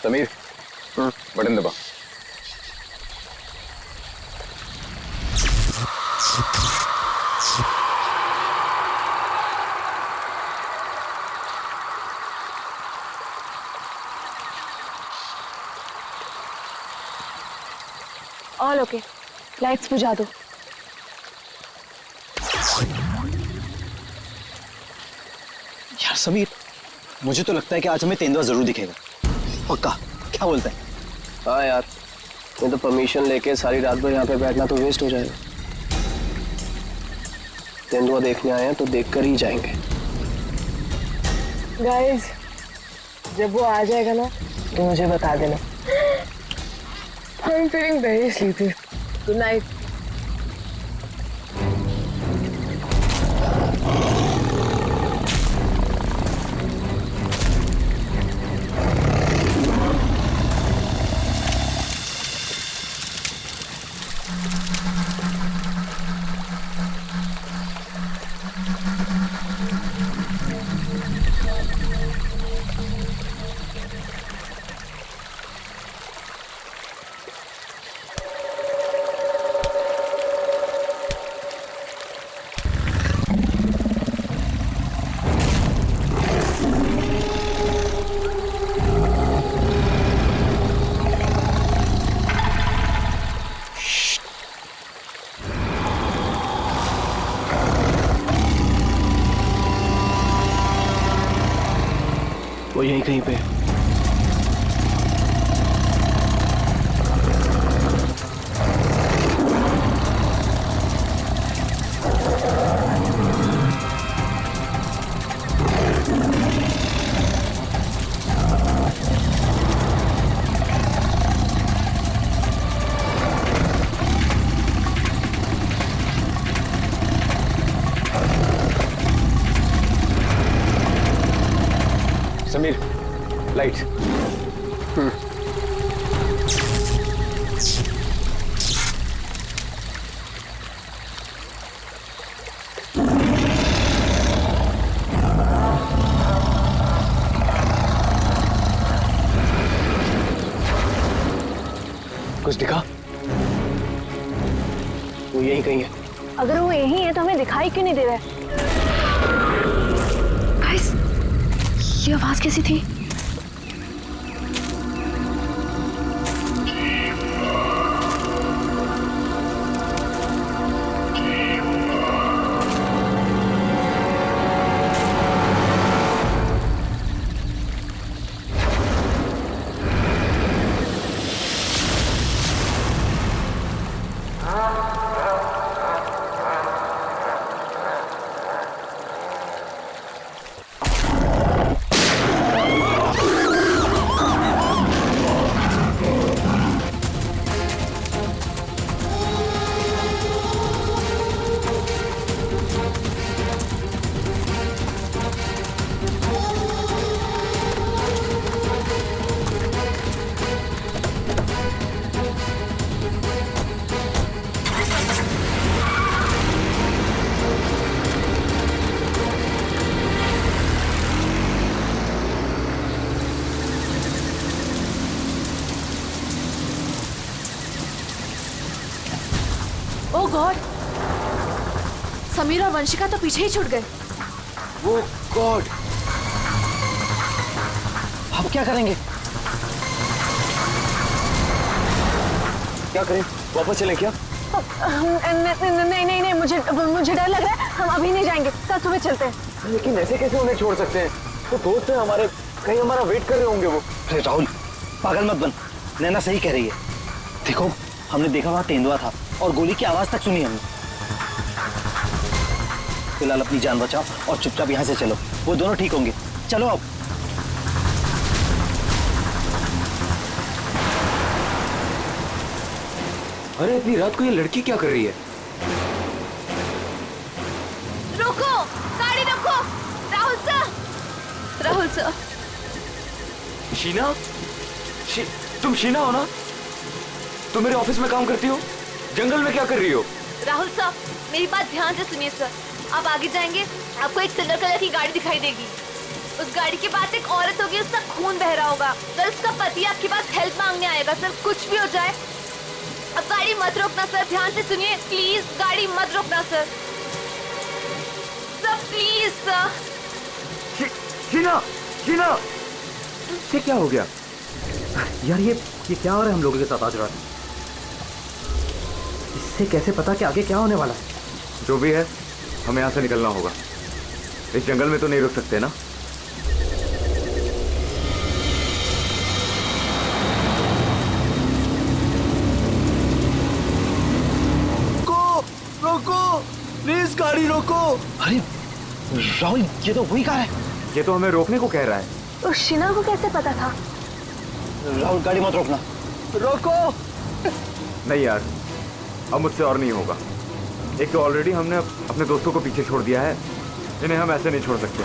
Sameer button दबा। All okay, lights बुझा दो। यार समीर, मुझे तो लगता है कि आज हमें तेंदुआ जरूर दिखेगा। पक्का? क्या बोलता है? हाँ यार, मैं तो परमिशन लेके सारी रात भर यहाँ पे बैठना तो वेस्ट हो जाएगा। तेंदुआ देखने आए हैं तो देखकर ही जाएंगे। गाइस, जब वो आ जाएगा ना तो मुझे बता देना। I'm feeling very sleepy. Good night. वो यहीं कहीं पे है। समीर, लाइट्स। कुछ दिखा? वो यहीं कहीं है। अगर वो यही है तो हमें दिखाई क्यों नहीं दे रहा है? गाइस, ये आवाज कैसी थी? ओह गॉड, समीर और वंशिका तो पीछे ही छूट गए। वो गॉड, अब क्या करेंगे? क्या करें? वापस चलें क्या? नहीं नहीं नहीं, मुझे डर लग रहा है। हम अभी नहीं जाएंगे, कल सुबह चलते हैं। लेकिन ऐसे कैसे उन्हें छोड़ सकते हैं? वो दोस्त हैं हमारे, कहीं हमारा वेट कर रहे होंगे वो। अरे राहुल, पागल मत बन। नैना सही कह रही है। देखो, हमने देखा वहां तेंदुआ था और गोली की आवाज तक सुनी हमने। फिलहाल अपनी जान बचाओ और चुपचाप यहाँ से चलो, वो दोनों ठीक होंगे। चलो अब। अरे इतनी रात को ये लड़की क्या कर रही है? रुको, गाड़ी रुको। Rahul sir, Rahul sir. शीना? तुम शीना हो ना? तुम मेरे ऑफिस में काम करती हो? जंगल में क्या कर रही हो? राहुल सर, मेरी बात ध्यान से सुनिए सर। आप आगे जाएंगे, आपको एक सिल्वर कलर की गाड़ी दिखाई देगी। उस गाड़ी के पास एक औरत होगी, उसका खून बह रहा होगा। सर उसका पति आपके पास हेल्प मांगने आएगा। सर कुछ भी हो जाए अब गाड़ी मत रोकना सर, ध्यान से सुनिए प्लीज, गाड़ी मत रोकना sir. Sir please sir. Sheena, Sheena, ये क्या हो गया यार? ये क्या हो रहा है हम लोगों के साथ आज रात? इससे कैसे पता कि आगे क्या होने वाला है? जो भी है, हमें यहाँ से निकलना होगा। इस जंगल में तो नहीं रुक सकते ना। रोको, प्लीज गाड़ी रोको। अरे राहुल, ये तो वही कार है। ये तो हमें रोकने को कह रहा है। तो शीना को कैसे पता था? राहुल गाड़ी मत रोकना। रोको। नहीं यार, अब मुझसे और नहीं होगा। एक तो ऑलरेडी हमने अपने दोस्तों को पीछे छोड़ दिया है, इन्हें हम ऐसे नहीं छोड़ सकते।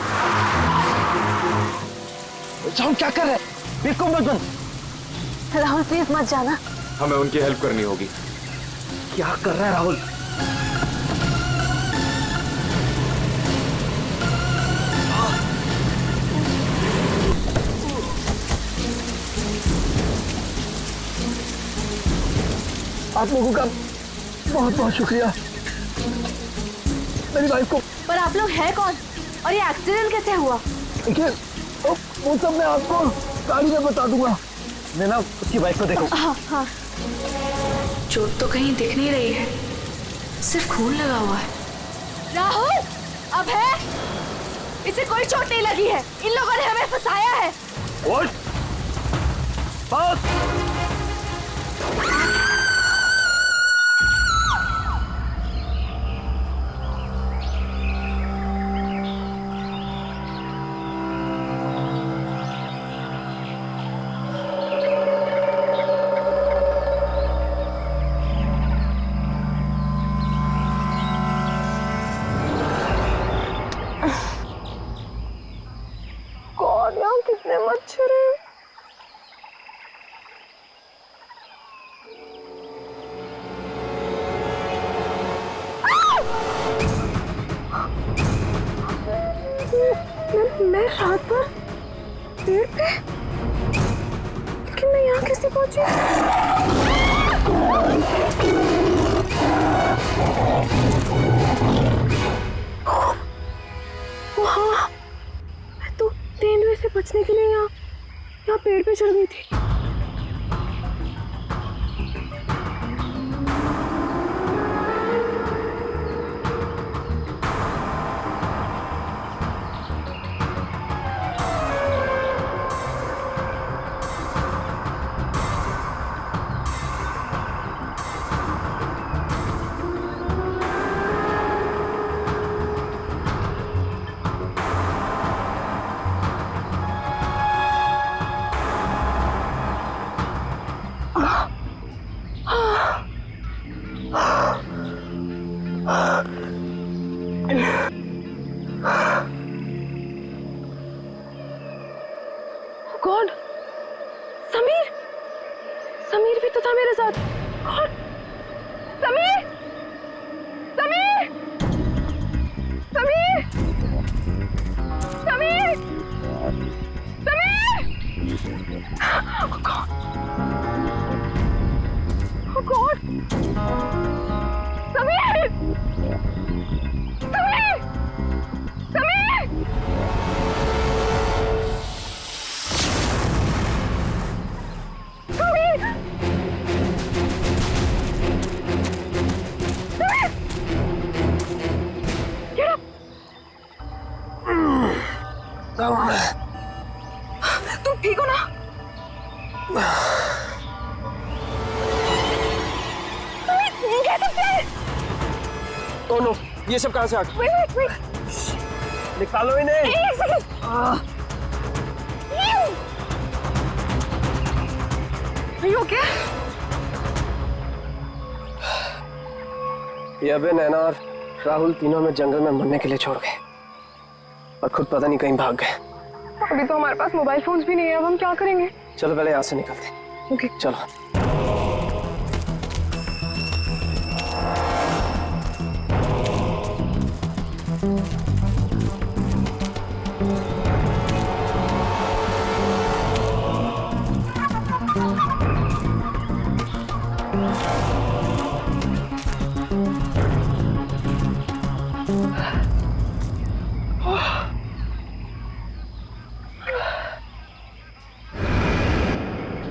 राहुल क्या कर रहे हैं? बेवकूफ मत बन। राहुल प्लीज मत जाना। हमें उनकी हेल्प करनी होगी। क्या कर रहा है राहुल? आप लोगों का बहुत बहुत शुक्रिया। मेरी वाइफ को। पर आप लोग हैं कौन और ये एक्सीडेंट कैसे हुआ? देखिए वो सब मैं आपको गाड़ी में बता दूंगा। नैना, उसकी वाइफ को देखो। हाँ हाँ। चोट तो कहीं दिख नहीं रही है, सिर्फ खून लगा हुआ है। राहुल, अब है, इसे कोई चोट नहीं लगी है। इन लोगों ने हमें फंसाया है। बस। कितने मच्छर हैं। मैं रात पर पेड़ पे, लेकिन मैं यहाँ कैसे पहुंची? वहाँ मैं तो तेंदुए से बचने के लिए यहाँ पेड़ पे चढ़ गई थी। गॉड, समीर भी तो था मेरे साथ। God, Sameer, Sameer, Sameer, Sameer, Sameer. Oh God, Sameer, Sameer, Sameer. तुम ठीक हो ना? तुम कह सकते हैं? Oh no, ये सब कहाँ से आ गया? Wait. निकालो इन्हें। एक सेकंड। Are you okay? ये अबे, नैना और राहुल तीनों में जंगल में मरने के लिए छोड़ गए और खुद पता नहीं कहीं भाग गए। अभी तो हमारे पास मोबाइल फोन्स भी नहीं है, अब हम क्या करेंगे? चलो पहले यहाँ से निकलते। ओके, चलो।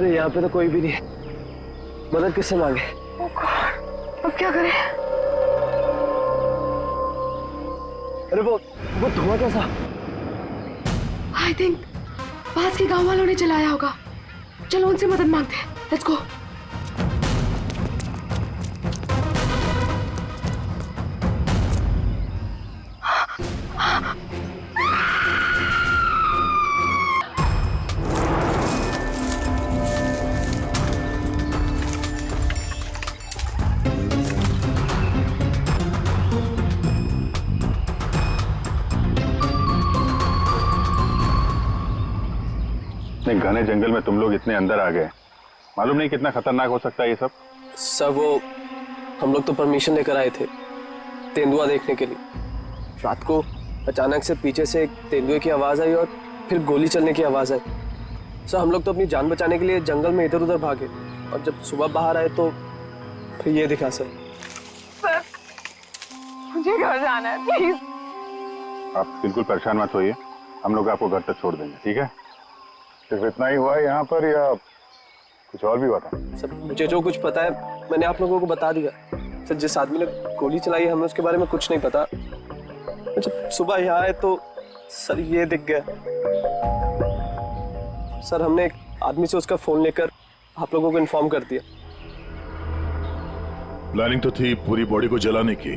अरे यहाँ पे तो कोई भी नहीं है, मदद किससे मांगे? अब क्या करें? अरे वो धुआं कैसा? आई थिंक पास के गांव वालों ने चलाया होगा। चलो उनसे मदद मांगते हैं। Let's go. घने जंगल में तुम लोग इतने अंदर आ गए, मालूम नहीं कितना खतरनाक हो सकता है ये सब। सर वो हम लोग तो परमिशन लेकर आए थे तेंदुआ देखने के लिए। रात को अचानक से पीछे से एक तेंदुए की आवाज आई और फिर गोली चलने की आवाज आई। सर हम लोग तो अपनी जान बचाने के लिए जंगल में इधर उधर भागे और जब सुबह बाहर आए तो फिर ये दिखा। सर मुझे घर जाना है, प्लीज। आप बिल्कुल परेशान मत होइए, हम लोग आपको घर तक छोड़ देंगे, ठीक है? सिर्फ इतना ही हुआ है यहाँ पर या कुछ और भी हुआ था? सर मुझे जो कुछ पता है मैंने आप लोगों को बता दिया। सर जिस आदमी ने गोली चलाई है हमें उसके बारे में कुछ नहीं पता। जब सुबह यहाँ आए तो सर ये दिख गया। सर हमने एक आदमी से उसका फोन लेकर आप लोगों को इन्फॉर्म कर दिया। प्लानिंग तो थी पूरी बॉडी को जलाने की,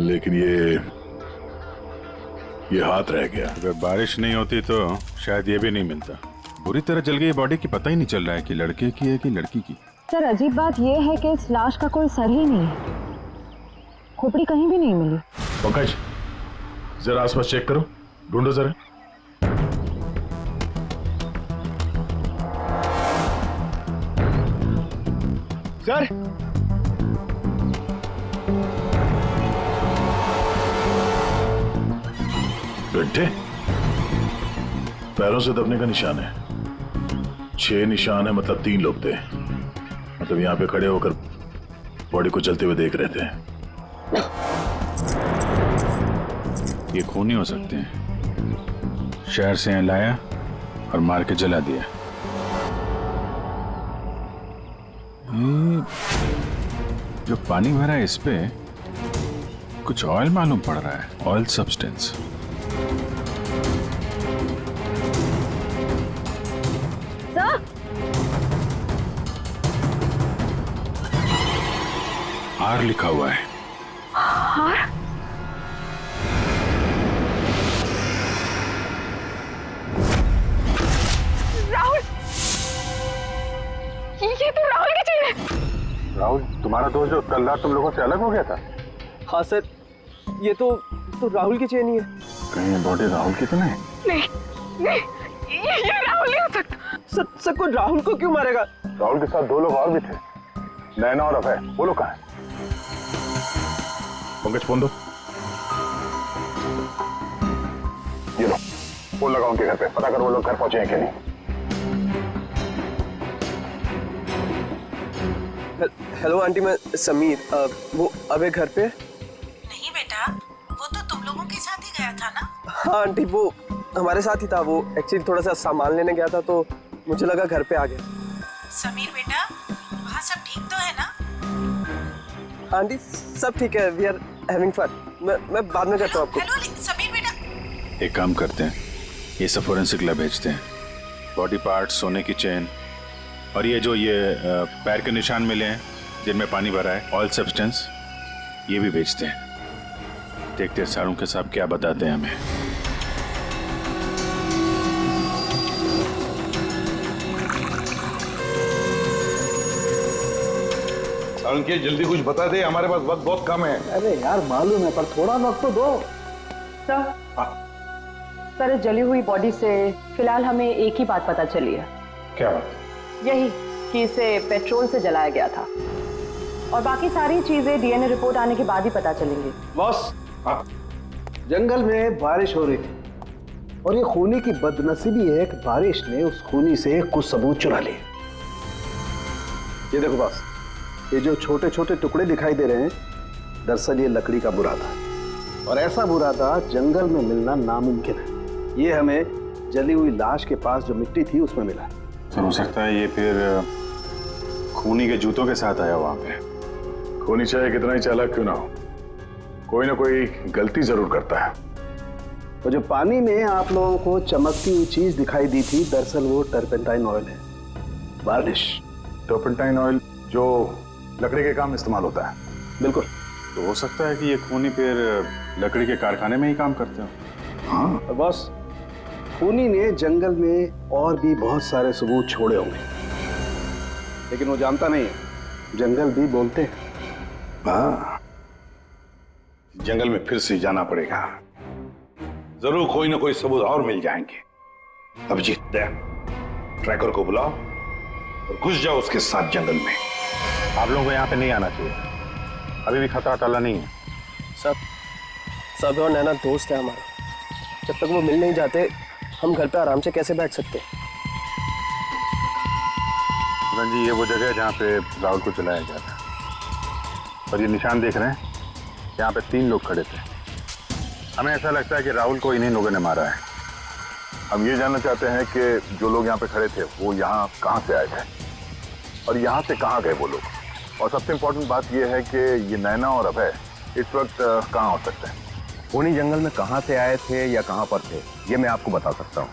लेकिन ये हाथ रह गया। अगर बारिश नहीं होती तो शायद ये भी नहीं मिलता। बुरी तरह जल गई बॉडी की, पता ही नहीं चल रहा है कि लड़के की है कि लड़की की। सर अजीब बात ये है कि इस लाश का कोई सर ही नहीं है, खोपड़ी कहीं भी नहीं मिली। पंकज जरा आसपास चेक करो, ढूंढो जरा। सर गड्ढे, पैरों से दबने का निशान है। 6 निशान है, मतलब 3 लोग थे। मतलब यहाँ पे खड़े होकर बॉडी को जलते हुए देख रहे थे। ये खूनी हो सकते हैं। शहर से यहाँ लाया और मार के जला दिया। ये जो पानी भरा है इस पे कुछ ऑयल मालूम पड़ रहा है, ऑयल सब्सटेंस। आर लिखा हुआ है। आर? राहुल, ये तो राहुल की चेन है। राहुल तुम्हारा दोस्त जो कल रात तुम लोगों से अलग हो गया था? हाँ सर ये तो राहुल की चेन ही है। कहीं ये बॉडी राहुल की तो नहीं? नहीं, ये राहुल नहीं हो सकता। सर को राहुल को क्यों मारेगा? राहुल के साथ 2 लोग और भी थे, नैना और अभय। वो लोग कहाँ हैं? पंकज फोन दो। ये लो फोन लगाओ उनके घर पे, पता करो वो लोग घर पहुंचे हैं कि नहीं। हेलो आंटी, मैं समीर। वो अबे घर पे? नहीं बेटा, वो तो तुम लोगों के साथ ही गया था ना? हाँ आंटी वो हमारे साथ ही था। वो एक्चुअली थोड़ा सा सामान लेने गया था तो मुझे लगा घर पे आ गया। समीर बेटा, वहाँ सब ठीक तो है ना? आंटी सब ठीक है, वी आर हैविंग फन। मैं बाद में करता हूँ आपको। हेलो समीर बेटा, एक काम करते हैं, ये सब फोरेंसिक लैब भेजते हैं। बॉडी पार्ट, सोने की चेन और ये जो पैर के निशान मिले हैं जिनमें पानी भरा है, ऑयल सब्सटेंस, ये भी भेजते हैं। देखते हैं सारुण के साहब क्या बताते हैं हमें। सारुण के जल्दी कुछ बता दे, हमारे पास वक्त बहुत कम है। अरे यार मालूम है पर थोड़ा वक्त तो दो। सर इस जली हुई बॉडी से फिलहाल हमें एक ही बात पता चली है। क्या बात? यही कि इसे पेट्रोल से जलाया गया था, और बाकी सारी चीजें डीएनए रिपोर्ट आने के बाद ही पता चलेंगी। बॉस, जंगल में बारिश हो रही थी और ये खूनी की बदनसीबी है कि बारिश ने उस खूनी से कुछ सबूत चुरा लिए। ये देखो बॉस, ये जो छोटे छोटे टुकड़े दिखाई दे रहे हैं, दरअसल ये लकड़ी का बुरादा, और ऐसा बुरादा जंगल में मिलना नामुमकिन है। ये हमें जली हुई लाश के पास जो मिट्टी थी उसमें मिला। सर हो सकता है ये फिर खूनी के जूतों के साथ आया वहां पे। खूनी चाहे कितना ही चालाक क्यों ना हो, कोई ना कोई गलती जरूर करता है। तो जो पानी में आप लोगों को चमकती हुई चीज दिखाई दी थी, दरअसल वो टर्पेंटाइन ऑयल है, वार्निश। टर्पेंटाइन ऑयल जो लकड़ी के काम इस्तेमाल होता है। बिल्कुल। तो हो सकता है कि ये खूनी फिर लकड़ी के कारखाने में ही काम करते हो। हाँ, और बॉस, खूनी ने जंगल में और भी बहुत सारे सबूत छोड़े होंगे, लेकिन वो जानता नहीं है जंगल भी बोलते हैं। हाँ, जंगल में फिर से जाना पड़ेगा, जरूर कोई ना कोई सबूत और मिल जाएंगे। अभिजीत, ट्रैकर को बुलाओ और घुस जाओ उसके साथ जंगल में। आप लोगों को यहाँ पे नहीं आना चाहिए, अभी भी खतरा टला नहीं है। सब और नैना दोस्त है हमारा, जब तक वो मिल नहीं जाते हम घर पे आराम से कैसे बैठ सकते। जी ये वो जगह है जहाँ पे राहुल को चलाया गया था, और ये निशान देख रहे हैं, यहाँ पे 3 लोग खड़े थे। हमें ऐसा लगता है कि राहुल को इन्हीं लोगों ने मारा है। हम ये जानना चाहते हैं कि जो लोग यहाँ पे खड़े थे वो यहाँ कहाँ से आए थे और यहाँ से कहाँ गए वो लोग, और सबसे इम्पोर्टेंट बात ये है कि ये नैना और अभय इस वक्त कहाँ हो सकते हैं। खूनी जंगल में कहाँ से आए थे या कहाँ पर थे ये मैं आपको बता सकता हूँ,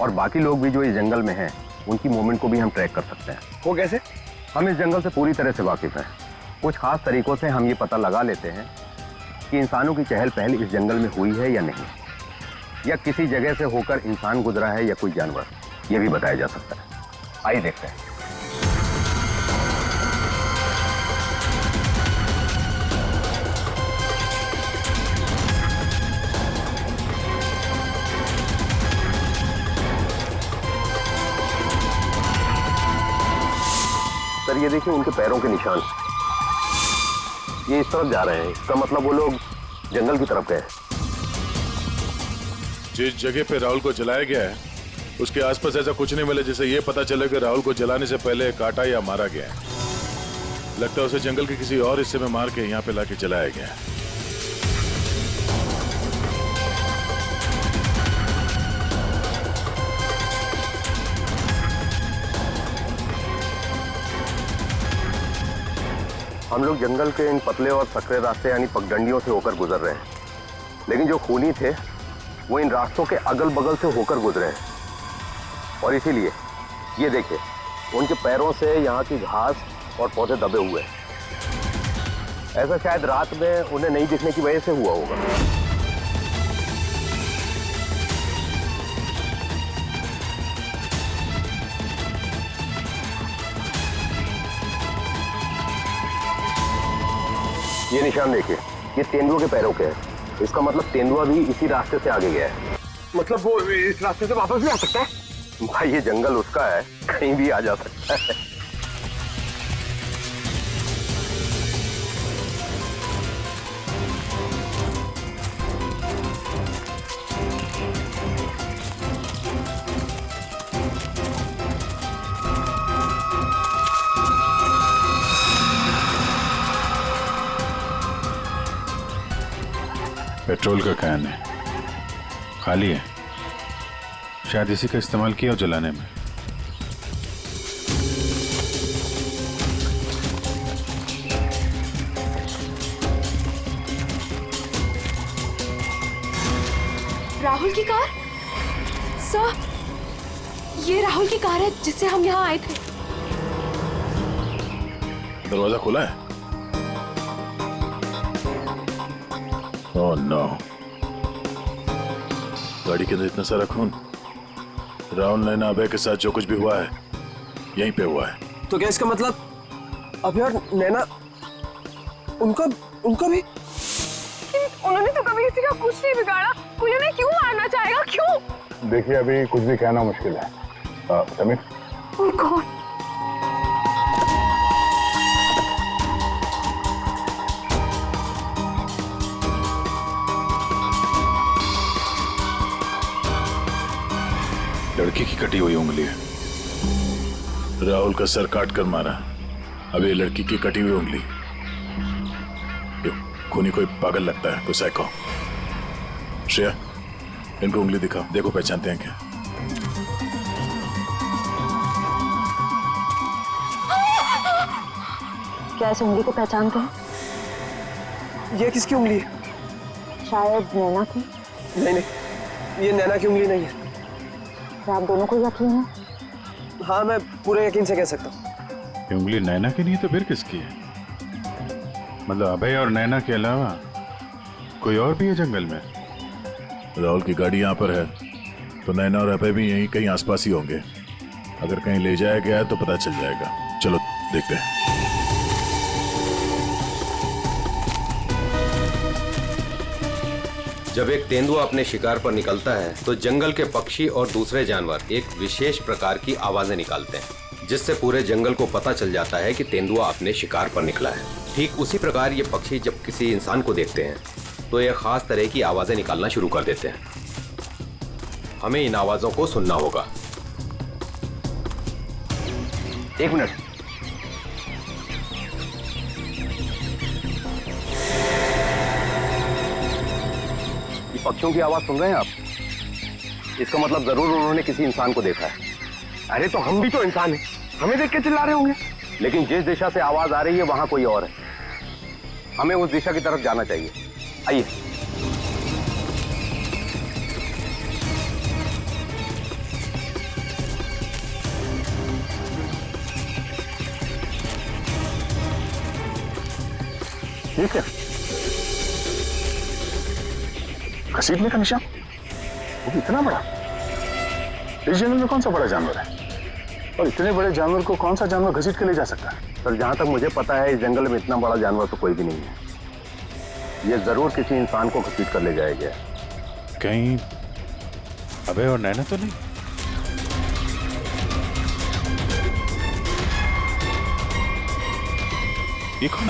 और बाकी लोग भी जो इस जंगल में हैं उनकी मूवमेंट को भी हम ट्रैक कर सकते हैं। वो कैसे? हम इस जंगल से पूरी तरह से वाकिफ हैं। कुछ खास तरीकों से हम ये पता लगा लेते हैं कि इंसानों की चहल पहल इस जंगल में हुई है या नहीं, या किसी जगह से होकर इंसान गुजरा है या कोई जानवर, ये भी बताया जा सकता है। आइए देखते हैं। सर ये देखिए उनके पैरों के निशान, ये इस तरफ जा रहे हैं, इसका मतलब वो लोग जंगल की तरफ गए। जिस जगह पे राहुल को जलाया गया है उसके आसपास ऐसा कुछ नहीं मिला जिससे ये पता चले कि राहुल को जलाने से पहले काटा या मारा गया है। लगता है उसे जंगल के किसी और हिस्से में मार के यहाँ पे लाके जलाया गया है। हम लोग जंगल के इन पतले और सकरे रास्ते यानी पगडंडियों से होकर गुजर रहे हैं, लेकिन जो खूनी थे वो इन रास्तों के अगल बगल से होकर गुजरे हैं, और इसीलिए ये देखिए उनके पैरों से यहाँ की घास और पौधे दबे हुए हैं। ऐसा शायद रात में उन्हें नहीं दिखने की वजह से हुआ होगा। ये निशान देखिए, ये तेंदुआ के पैरों के हैं। इसका मतलब तेंदुआ भी इसी रास्ते से आगे गया है। मतलब वो इस रास्ते से वापस भी आ सकता है? भाई ये जंगल उसका है, कहीं भी आ जा सकता है। पेट्रोल का कैन है, खाली है, शायद इसी का इस्तेमाल किया हो जलाने में। राहुल की कार? सर, ये राहुल की कार है जिससे हम यहाँ आए थे। दरवाजा खुला है? ओह नो, गाड़ी के अंदर इतना सारा खून। राहुल नैना अभय के साथ जो कुछ भी हुआ है यहीं पे हुआ है। तो क्या इसका मतलब अभय और नैना उनका भी? उन्होंने तो कभी किसी का कुछ नहीं बिगाड़ा, कोई उन्हें क्यों मारना चाहेगा, क्यों? देखिए अभी कुछ भी कहना मुश्किल है। Sameer, Oh God. लड़की की कटी हुई उंगली है, राहुल का सर काट कर मारा, अब ये लड़की की कटी हुई उंगली। ये खूनी कोई पागल लगता है, कोई साइको। श्रेया, इनको उंगली दिखाओ, देखो पहचानते हैं क्या। क्या इस उंगली को पहचानते हैं? ये किसकी उंगली है? शायद नैना की। नहीं नहीं, ये नैना की उंगली नहीं है। क्या आप दोनों को यकीन है? हाँ, मैं पूरे यकीन से कह सकता हूँ। ये उंगली नैना की नहीं है तो फिर किसकी है? मतलब अभय और नैना के अलावा कोई और भी है जंगल में? राहुल की गाड़ी यहाँ पर है तो नैना और अभय भी यहीं कहीं आसपास ही होंगे। अगर कहीं ले जाया गया है तो पता चल जाएगा। चलो देखते हैं। जब एक तेंदुआ अपने शिकार पर निकलता है तो जंगल के पक्षी और दूसरे जानवर एक विशेष प्रकार की आवाजें निकालते हैं, जिससे पूरे जंगल को पता चल जाता है कि तेंदुआ अपने शिकार पर निकला है। ठीक उसी प्रकार ये पक्षी जब किसी इंसान को देखते हैं तो ये खास तरह की आवाजें निकालना शुरू कर देते हैं। हमें इन आवाजों को सुनना होगा। एक मिनट। ये पक्षियों की आवाज सुन रहे हैं आप? इसका मतलब जरूर उन्होंने किसी इंसान को देखा है। अरे तो हम भी तो इंसान हैं, हमें देख के चिल्ला रहे होंगे। लेकिन जिस दिशा से आवाज आ रही है वहां कोई और है। हमें उस दिशा की तरफ जाना चाहिए। आइए। ठीक है, घसीटने का निशान, वो भी इतना बड़ा। इस जंगल में कौन सा बड़ा जानवर है? और इतने बड़े जानवर को कौन सा जानवर घसीट के ले जा सकता है? सर, जहां तक मुझे पता है इस जंगल में इतना बड़ा जानवर तो कोई भी नहीं है। ये जरूर किसी इंसान को घसीट कर ले जाया गया। कहीं अभय और नैना तो नहीं? ये कौन?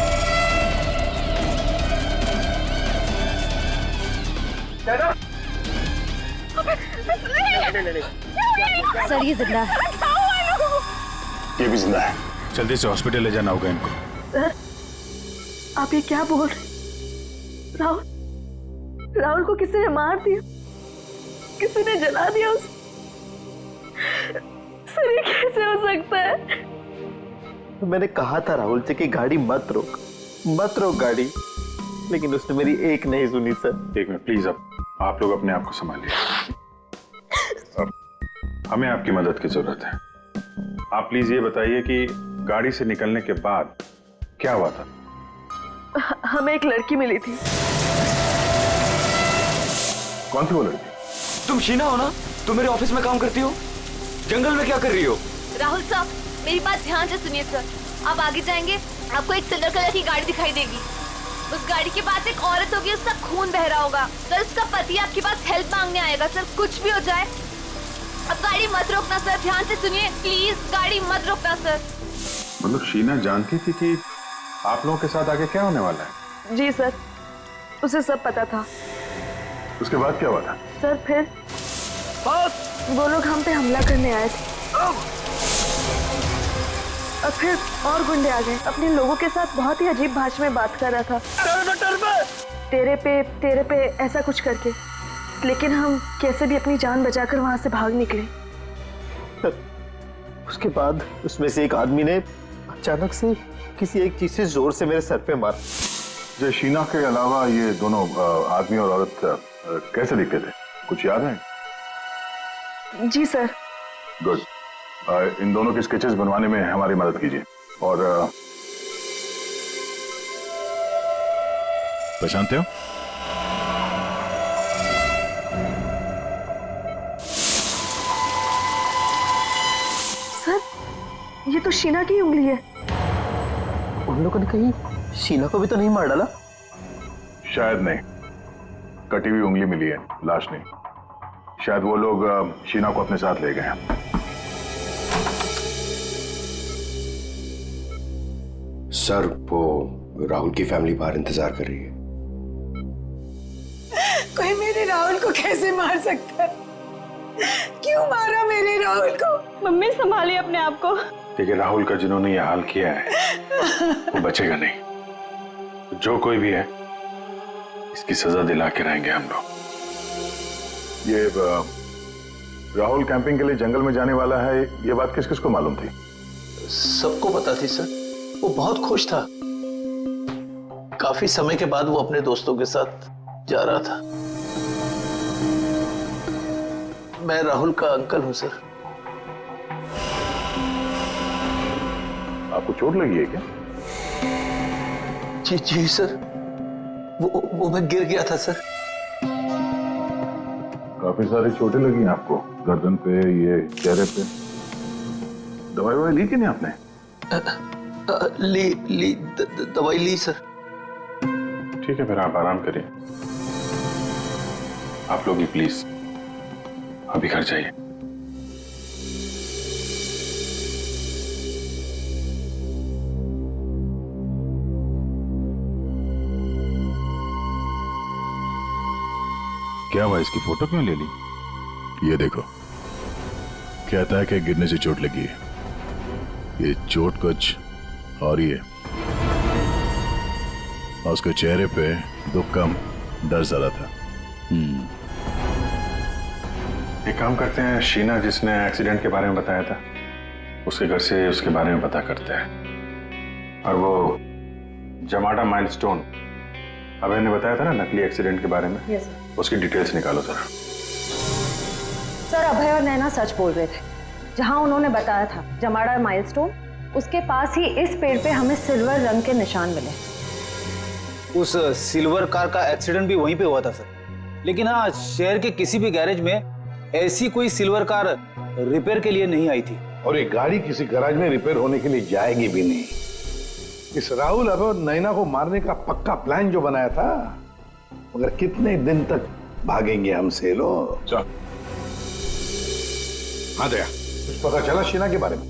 सर ये जिंदा है। ये भी जिंदा है। जल्दी से हॉस्पिटल ले जाना होगा इनको। सर, आप ये क्या बोल रहे? राहुल को किसी ने मार दिया, किसी ने जला दिया उसे। सर ये कैसे हो सकता है? मैंने कहा था राहुल से कि गाड़ी मत रोक गाड़ी, लेकिन उसने मेरी एक नहीं सुनी सर। एक मिनट प्लीज, अब आप लोग अपने आप को संभालिए। अब हमें आपकी मदद की जरूरत है। आप प्लीज ये बताइए कि गाड़ी से निकलने के बाद क्या हुआ था? हमें एक लड़की मिली थी। कौन थी वो लड़की? तुम शीना हो ना? तुम मेरे ऑफिस में काम करती हो? जंगल में क्या कर रही हो? राहुल साहब, मेरी बात ध्यान से सुनिए सर। आप आगे जाएंगे, आपको एक सिल्वर कलर की गाड़ी दिखाई देगी। उस गाड़ी के पास एक औरत होगी, उसका खून बह रहा होगा। सर, उसका पति आपके पास हेल्प मांगने आएगा। सर, कुछ भी हो जाए अब गाड़ी मत रोकना सर। ध्यान से सुनिए प्लीज, गाड़ी मत रोकना सर। मतलब शीना जानती थी कि आप लोगों के साथ आगे क्या होने वाला है? जी सर, उसे सब पता था। उसके बाद क्या हुआ था? सर फिर वो लोग हम पे हमला करने आए थे और फिर और गुंडे आ गए। अपने लोगों के साथ बहुत ही अजीब भाषा में बात कर रहा था, तेरे पे ऐसा कुछ करके। लेकिन हम कैसे भी अपनी जान बचाकर वहां से भाग निकले। उसके बाद उसमें से एक आदमी ने अचानक से किसी एक चीज से जोर से मेरे सर पे मारा। जो शीना के अलावा ये दोनों आदमी और औरत कैसे दिखते थे? कुछ याद है? जी सर। गुड। इन दोनों के स्केचेस बनवाने में हमारी मदद कीजिए। और पहचानते हो? सर, ये तो शीना की उंगली है। उन लोगों ने कहीं शीना को भी तो नहीं मार डाला? शायद नहीं, कटी हुई उंगली मिली है, लाश नहीं। शायद वो लोग शीना को अपने साथ ले गए हैं। सर, वो राहुल की फैमिली बाहर इंतजार कर रही है। कोई मेरे राहुल को कैसे मार सकता है? क्यों मारा मेरे राहुल को? मम्मी संभालिए अपने आप को। देखिए, राहुल का जिन्होंने ये हाल किया है वो बचेगा नहीं। जो कोई भी है इसकी सजा दिला के रहेंगे हम लोग। ये राहुल कैंपिंग के लिए जंगल में जाने वाला है, ये बात किस किस को मालूम थी? सबको पता थी सर। वो बहुत खुश था। काफी समय के बाद वो अपने दोस्तों के साथ जा रहा था। मैं राहुल का अंकल हूं सर। आपको चोट लगी है क्या? जी जी सर, वो मैं गिर गया था सर। काफी सारी चोटें लगी हैं आपको, गर्दन पे, ये चेहरे पे। दवाई ववाई ली कि नहीं आपने? दवाई ली सर। ठीक है, फिर आप आराम करिए। आप लोग भी प्लीज अभी घर जाइए। क्या हुआ, इसकी फोटो क्यों ले ली? ये देखो, कहता है कि गिरने से चोट लगी है। ये चोट कुछ और ही है। और उसके चेहरे पे दुख कम, डर ज्यादा था। एक काम करते हैं, शीना जिसने एक्सीडेंट के बारे में बताया था, उसके घर से उसके बारे में पता करते हैं। और वो जमाडा माइलस्टोन, अभय ने बताया था ना नकली एक्सीडेंट के बारे में, यस सर। उसकी डिटेल्स निकालो जरा। सर, अभय और नैना सच बोल रहे थे। जहां उन्होंने बताया था जमाड़ा माइलस्टोन, उसके पास ही इस पेड़ पे हमें सिल्वर रंग के निशान मिले। उस सिल्वर कार का एक्सीडेंट भी वहीं पे हुआ था सर। लेकिन हाँ, शहर के किसी भी गैरेज में ऐसी कोई सिल्वर कार रिपेयर के लिए नहीं आई थी। और ये गाड़ी किसी गैराज में रिपेयर होने के लिए जाएगी भी नहीं। इस राहुल अब नैना को मारने का पक्का प्लान जो बनाया था, मगर कितने दिन तक भागेंगे हमसे लोग। चल। हाँ दया, कुछ पता चला शीना के बारे में?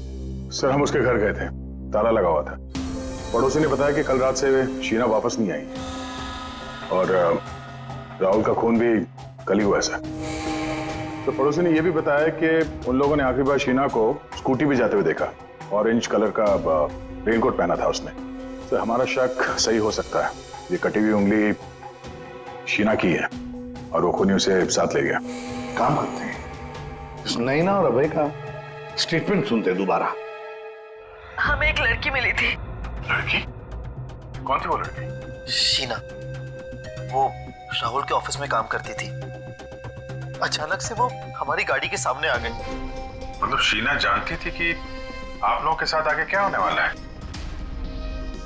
सर, हम उसके घर गए थे, ताला लगा हुआ था। पड़ोसी ने बताया कि कल रात से शीना वापस नहीं आई और राहुल का खून भी कल ही हुआ सर। तो पड़ोसी ने यह भी बताया कि उन लोगों ने आखिरी बार शीना को स्कूटी भी जाते हुए देखा। ऑरेंज कलर का रेनकोट पहना था उसने। तो हमारा शक सही हो सकता है, ये कटी हुई उंगली शीना की है और वो खूनी उसे साथ ले गया। काम करते हैं, इस नैना और अभय का स्टेटमेंट सुनते दोबारा। हमें एक लड़की मिली थी। लड़की? कौन थी वो लड़की? शीना, वो राहुल के ऑफिस में काम करती थी। अचानक से वो हमारी गाड़ी के सामने आ गई। मतलब शीना जानती थी कि आप लोगों के साथ आगे क्या होने वाला है?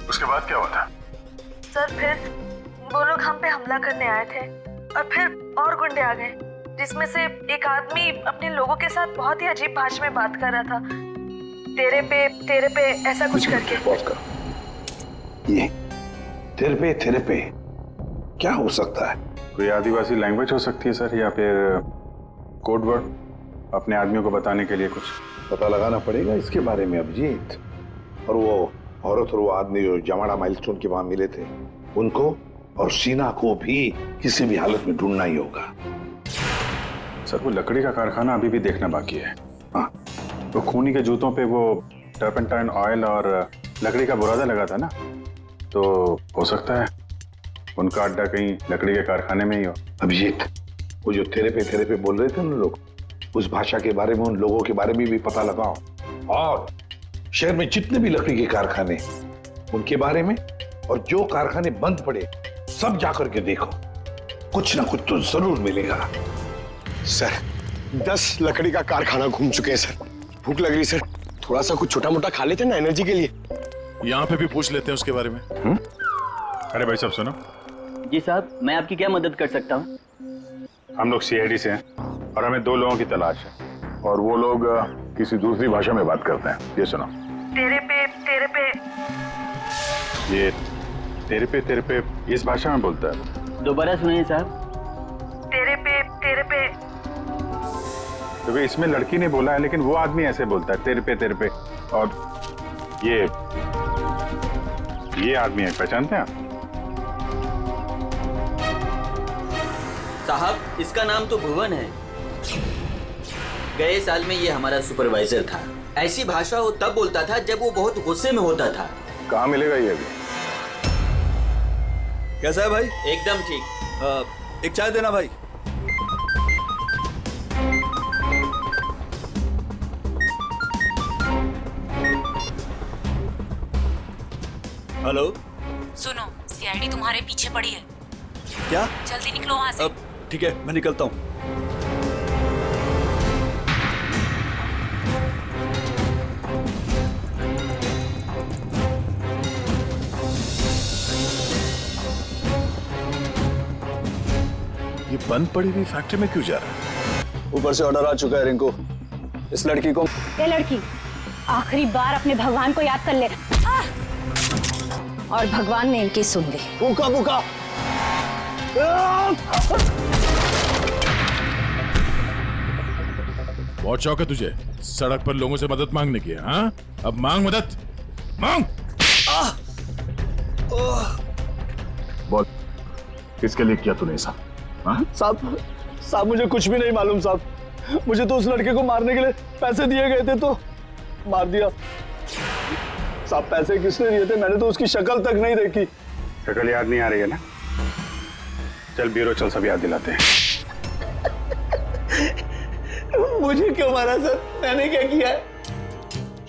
उसके बाद क्या हुआ था? सर, फिर वो लोग हम पे हमला करने आए थे और फिर और गुंडे आ गए, जिसमें से एक आदमी अपने लोगों के साथ बहुत ही अजीब भाषा में बात कर रहा था। तेरे पे ऐसा कुछ करके। ये तेरे पे क्या हो सकता है? कोई आदिवासी लैंग्वेज हो सकती है सर, या फिर कोड वर्ड अपने आदमियों को बताने के लिए कुछ। पता लगाना पड़ेगा इसके बारे में अभिजीत। और वो औरत और वो आदमी जो जमाड़ा माइलस्टोन के वहां मिले थे, उनको और शीना को भी किसी भी हालत में ढूंढना ही होगा। सर, वो लकड़ी का कारखाना अभी भी देखना बाकी है। हाँ, तो खूनी के जूतों पे वो टर्पेंटाइन ऑयल और लकड़ी का बुरादा लगा था ना, तो हो सकता है उनका अड्डा कहीं लकड़ी के कारखाने में ही हो। अभिजीत, वो जो तेरे पे बोल रहे थे उन लोग, उस भाषा के बारे में, उन लोगों के बारे में भी पता लगाओ। और शहर में जितने भी लकड़ी के कारखाने, उनके बारे में, और जो कारखाने बंद पड़े सब जाकर के देखो। कुछ ना कुछ तो जरूर मिलेगा। सर, 10 लकड़ी का कारखाना घूम चुके हैं सर। भूख लग रही सर, थोड़ा सा कुछ छोटा मोटा खा लेते ना एनर्जी के लिए। यहाँ पे भी पूछ लेते हैं उसके बारे में। अरे भाई साहब सुनो। जी साहब, मैं आपकी क्या मदद कर सकता हूँ? हम लोग सीआईडी से हैं और हमें 2 लोगों की तलाश है, और वो लोग किसी दूसरी भाषा में बात करते हैं। ये सुनो। तेरे पे ये तेरे पे इस भाषा में बोलता है। दोबारा सुनिए साहब। तेरे पे तो इसमें लड़की ने बोला है, लेकिन वो आदमी ऐसे बोलता है, तेरे पे। और ये आदमी है, पहचानते हैं आप? साहब, इसका नाम तो भुवन है। गए साल में ये हमारा सुपरवाइजर था। ऐसी भाषा वो तब बोलता था जब वो बहुत गुस्से में होता था। कहाँ मिलेगा ये अभी? कैसा है भाई? एकदम ठीक। एक चाय देना भाई। हेलो। सुनो, सीआईडी तुम्हारे पीछे पड़ी है। क्या? जल्दी निकलो वहां से। ठीक है, मैं निकलता हूँ। ये बंद पड़ी हुई फैक्ट्री में क्यों जा रहा है? ऊपर से ऑर्डर आ चुका है रिंकू, इस लड़की को। ये लड़की आखिरी बार अपने भगवान को याद कर ले। और भगवान ने इनकी सुन ली। भूखा भूखा। बहुत शौक है तुझे सड़क पर लोगों से मदद मांगने की, हाँ? अब मांग मदद, मांग। बोल, किसके लिए किया तूने ऐसा? साहब मुझे कुछ भी नहीं मालूम साहब। मुझे तो उस लड़के को मारने के लिए पैसे दिए गए थे तो मार दिया। साहब पैसे किसने दिए थे? मैंने तो उसकी शक्ल तक नहीं देखी। शक्ल याद नहीं आ रही है ना? चल ब्यूरो चल, सब याद दिलाते हैं। मुझे क्यों मारा सर? मैंने क्या किया है?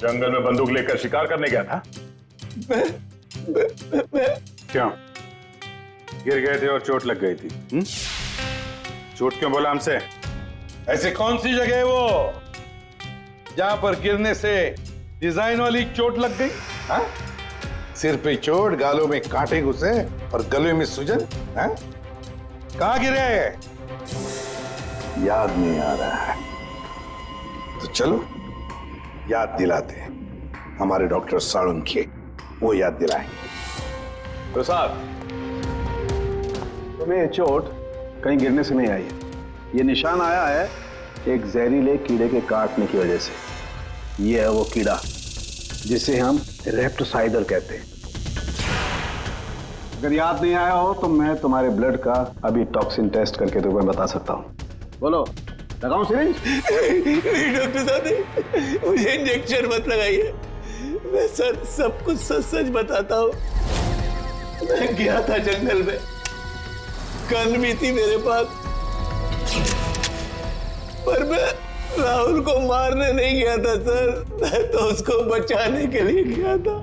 जंगल में बंदूक लेकर शिकार करने गया था। क्यों? गिर गए थे और चोट लग गई थी। चोट क्यों बोला हमसे? ऐसे कौन सी जगह है वो जहां पर गिरने से डिजाइन वाली चोट लग गई? हा? सिर पे चोट, गालों में कांटे घुसे और गले में सूजन। हा? कहां गिरे? याद नहीं आ रहा है तो चलो याद दिलाते हैं। हमारे डॉक्टर साळुंखे वो याद दिलाएंगे। तो साहब, तुम्हें ये चोट कहीं गिरने से नहीं आई है। ये निशान आया है एक जहरीले कीड़े के काटने की वजह से। ये है वो कीड़ा जिसे हम रेप्टोसाइडर कहते हैं। अगर याद नहीं आया हो तो मैं तुम्हारे ब्लड का अभी टॉक्सिन टेस्ट करके तुम्हें बता सकता हूँ। बोलो, लगाऊं सिरिंज? नहीं डॉक्टर साहब, मुझे इंजेक्शन मत लगाइए। मैं सर सब कुछ सच सच बताता हूँ। मैं गया था जंगल में, गन भी थी मेरे पास, पर मैं राहुल को मारने नहीं गया था सर। मैं तो उसको बचाने के लिए गया था।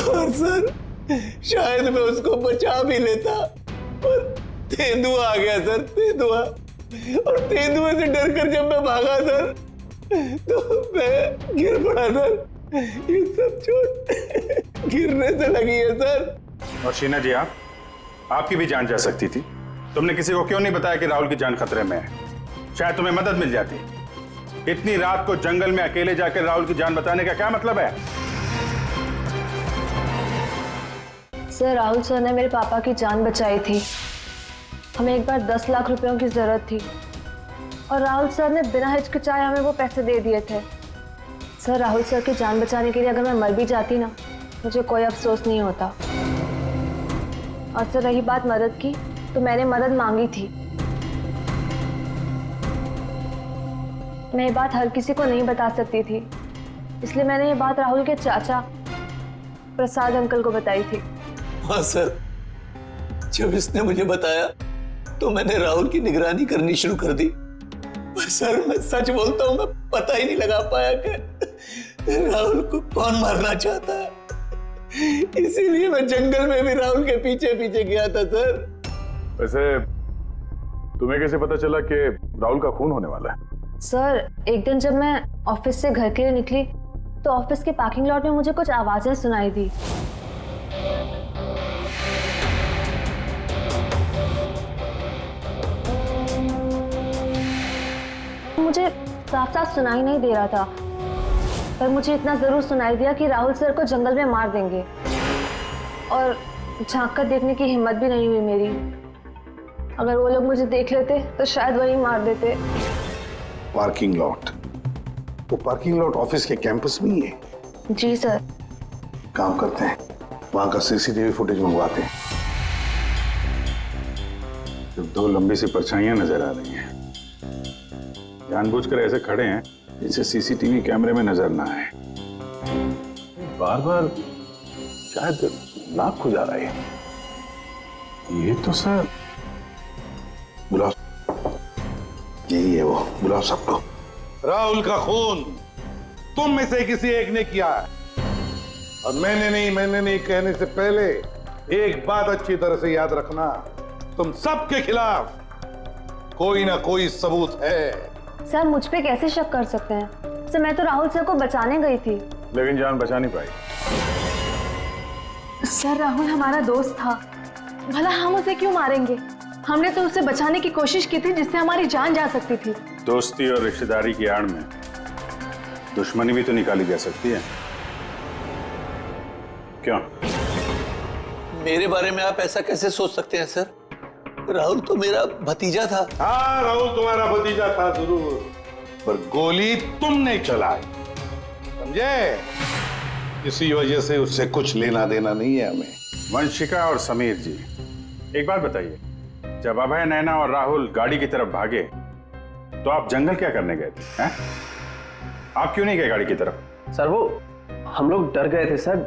और सर शायद मैं उसको बचा भी लेता, पर तेंदुआ आ गया सर, तेंदुआ। और तेंदुए से डरकर जब मैं भागा सर तो मैं गिर पड़ा सर। ये सब चोट गिरने से लगी है सर। और शीना जी, आपकी भी जान जा सकती थी। तुमने किसी को क्यों नहीं बताया कि राहुल की जान खतरे में है? शायद तुम्हें मदद मिल जाती। इतनी रात को जंगल में अकेले जाकर राहुल की जान बचाने का क्या मतलब है? सर, राहुल सर ने मेरे पापा की जान बचाई थी। हमें एक बार 10 लाख रुपयों की जरूरत थी और राहुल सर ने बिना हिचकिचाए हमें वो पैसे दे दिए थे। सर, राहुल सर की जान बचाने के लिए अगर मैं मर भी जाती ना, मुझे कोई अफसोस नहीं होता। और सर रही बात मदद की, तो मैंने मदद मांगी थी। मैं ये बात हर किसी को नहीं बता सकती थी, इसलिए मैंने ये बात राहुल के चाचा प्रसाद अंकल को बताई थी। हाँ सर, जब इसने मुझे बताया तो मैंने राहुल की निगरानी करनी शुरू कर दी। पर सर मैं सच बोलता हूँ, मैं पता ही नहीं लगा पाया कि राहुल को कौन मारना चाहता है। इसीलिए मैं जंगल में भी राहुल के पीछे पीछे गया था सर। वैसे तुम्हें कैसे पता चला कि राहुल का खून होने वाला है? सर, एक दिन जब मैं ऑफिस से घर के लिए निकली तो ऑफिस के पार्किंग लॉट में मुझे कुछ आवाजें सुनाई दी। मुझे साफ साफ सुनाई नहीं दे रहा था, पर मुझे इतना जरूर सुनाई दिया कि राहुल सर को जंगल में मार देंगे। और झांक कर देखने की हिम्मत भी नहीं हुई मेरी। अगर वो लोग मुझे देख लेते तो शायद वही मार देते। Parking lot? वो पार्किंग लॉट ऑफिस के कैंपस में ही है? जी सर। काम करते हैं, वहां का सीसीटीवी फुटेज मंगवाते हैं। जब 2 लंबी सी परछाइयां नजर आ रही हैं, जानबूझकर ऐसे खड़े हैं जिनसे सीसीटीवी कैमरे में नजर ना आए। बार बार शायद नाक खुजा रहा है। ये तो सर बुलाओ, यही है वो, बुलाओ सबको। राहुल का खून तुम में से किसी एक ने किया है। और मैंने नहीं कहने से पहले एक बात अच्छी तरह से याद रखना, तुम सबके खिलाफ कोई ना कोई सबूत है। सर मुझ पे कैसे शक कर सकते हैं? सर मैं तो राहुल सर को बचाने गई थी। लेकिन जान बचा नहीं पाई। सर राहुल हमारा दोस्त था, भला हम उसे क्यों मारेंगे? हमने तो उसे बचाने की कोशिश की थी जिससे हमारी जान जा सकती थी। दोस्ती और रिश्तेदारी की आड़ में दुश्मनी भी तो निकाली जा सकती है, क्यों? मेरे बारे में आप ऐसा कैसे सोच सकते हैं सर? राहुल तो मेरा भतीजा था। हाँ, राहुल तुम्हारा भतीजा था जरूर, पर गोली तुमने चलाई, समझे? इसी वजह से उससे कुछ लेना देना नहीं है हमें। वंशिका और समीर जी, एक बात बताइए, जब अभय, नैना और राहुल गाड़ी की तरफ भागे तो आप जंगल क्या करने गए थे? हैं? आप क्यों नहीं गए गाड़ी की तरफ? सर वो हम लोग डर गए थे सर,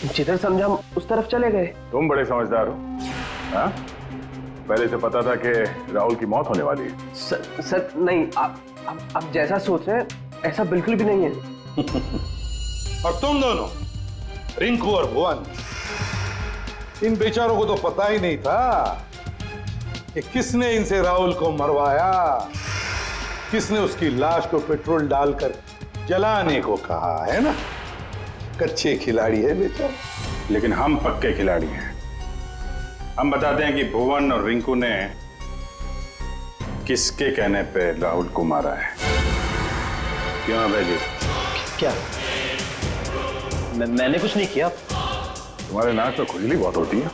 जिधर समझा हम उस तरफ चले गए। तुम बड़े समझदार हो। हाँ? पहले से पता था कि राहुल की मौत होने वाली है। सर नहीं, आप जैसा सोच रहे हैं ऐसा बिल्कुल भी नहीं है। और तुम दोनों, रिंकू और भुवन, इन बेचारों को तो पता ही नहीं था कि किसने इनसे राहुल को मरवाया, किसने उसकी लाश को पेट्रोल डालकर जलाने को कहा, है ना? कच्चे खिलाड़ी है बेचारा। लेकिन हम पक्के खिलाड़ी हैं। हम बताते हैं कि भुवन और रिंकू ने किसके कहने पे राहुल को मारा है। क्यों अभय जी? क्या? मैंने कुछ नहीं किया। तुम्हारे नाक में खुजली बहुत होती है,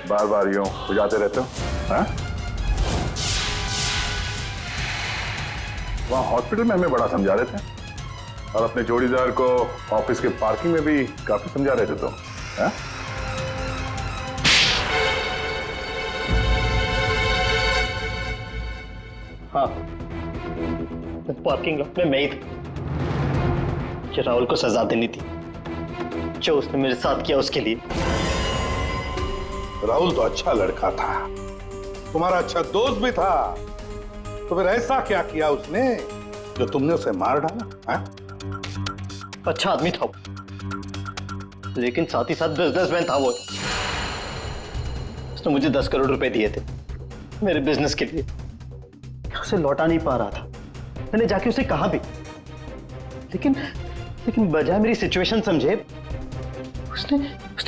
बार बार यूं खुजाते रहते हो। हाँ? वहां हॉस्पिटल में हमें बड़ा समझा रहे थे और अपने जोड़ीदार को ऑफिस के पार्किंग में भी काफी समझा रहे थे तुम। हाँ? हाँ, पार्किंग लॉट में मैं ही था। कि राहुल को सजा देनी थी जो उसने मेरे साथ किया उसके लिए। राहुल तो अच्छा लड़का था, तुम्हारा अच्छा दोस्त भी था, तो फिर ऐसा क्या किया उसने जो तुमने उसे मार डाला? हाँ? अच्छा आदमी था वो, लेकिन साथ ही साथ बिजनेसमैन था वो। उसने मुझे 10 करोड़ रुपए दिए थे मेरे बिजनेस के लिए, उसे लौटा नहीं पा रहा था। मैंने जाके उसे कहा भी, लेकिन बजाय मेरी सिचुएशन समझे उसने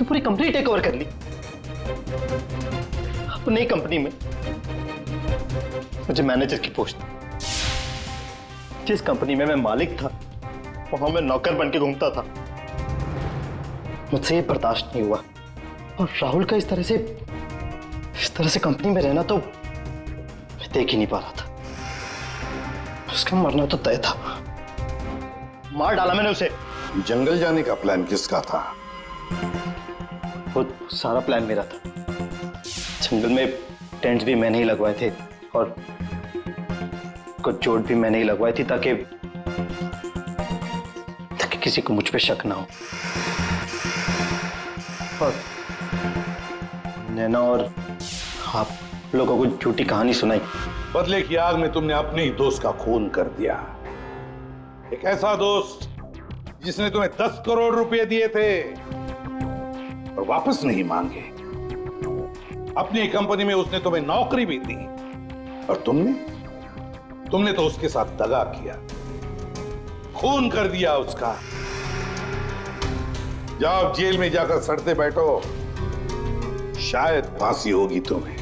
पूरी कंपनी टेक ओवर कर ली। अपनी कंपनी में मुझे मैनेजर की पोस्ट, जिस कंपनी में मैं मालिक था वहां मैं नौकर बन के घूमता था। मुझसे ये बर्दाश्त नहीं हुआ, और राहुल का इस तरह से कंपनी में रहना तो मैं देख ही नहीं पा रहा था। उसका मरना तो तय था, मार डाला मैंने उसे। जंगल जाने का प्लान किसका था? वो सारा प्लान मेरा था। जंगल में टेंट्स भी मैंने ही लगवाए थे और कुछ चोट भी मैंने ही लगवाई थी ताकि किसी को मुझ पे शक ना हो। और नैना और आप लोगों को झूठी कहानी सुनाई। बदले की आग में तुमने अपने ही दोस्त का खून कर दिया। एक ऐसा दोस्त जिसने तुम्हें 10 करोड़ रुपए दिए थे और वापस नहीं मांगे। अपनी कंपनी में उसने तुम्हें नौकरी भी दी और तुमने तो उसके साथ दगा किया, खून कर दिया उसका। जाओ जेल में जाकर सड़ते बैठो, शायद फांसी होगी तुम्हें।